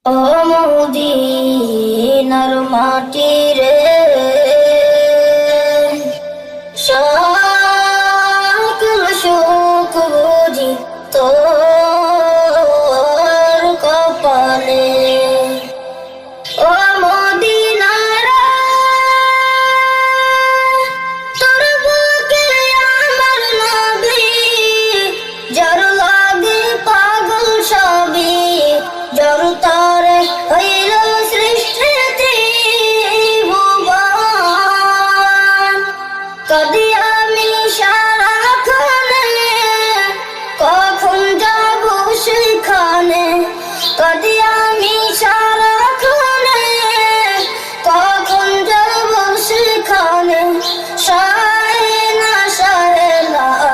ও মদিনার মাটি রে, সকল সুখ বুঝি তোর কপালে। ও মদিনার তোর বুকে আমার নবী, যার লাগে পাগল সবই, যার তারে হইল সৃষ্টি ত্রিভুবন। কদি আমি সারাক্ষণে, কখন যাব সেখানে, কদি আমি সারাক্ষণে, কখন যাব সেখানে। সায়না সায়নার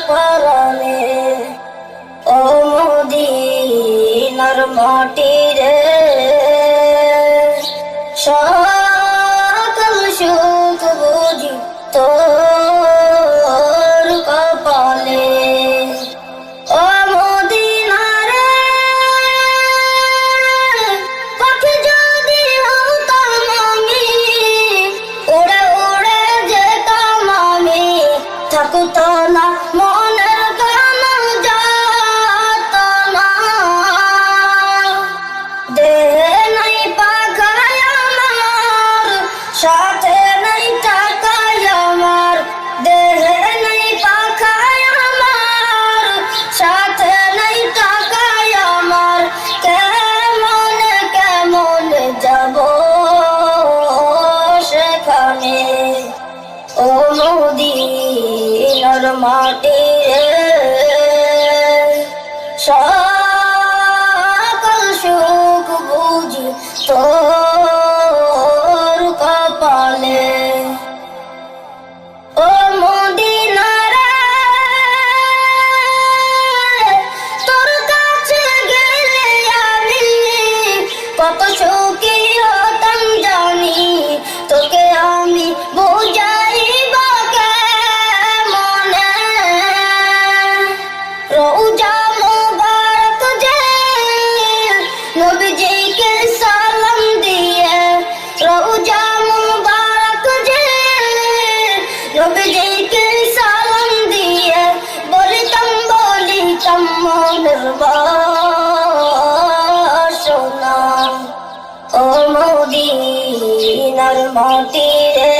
পরাণে, ও মদিনার মাটি রে, সকল সুখ বুঝি তোর কপালে। ও মদিনার পাখি যদি হতাম আমি, উড়ে উড়ে যেতাম আমি, থাকতো না মনের কোনো যাতনা। দেহে নাই পাখায় আমার, সাথে নাই টাকায় আমার, দেহে নাই পাখায় আমার, সাথে নাই টাকায় আমার। কেমনে কেমনে যাব সেখানে, ও মদিনার মাটি রে, সকল সুখ বুঝি তোর কপালে। ও মদিনার তোর কাছে গেলে আমি কত সুখী হতাম জানি, তোকে আমি বুঝাইবা কেমনে। রওজা মুবারক যে নবীজিকে সালাম দিয়ে, রওজা মুবারক যে নবীজিকে সালাম দিয়ে, বলিতাম বলিতাম মনের বাসনা। ও মদিনার মাটি রে,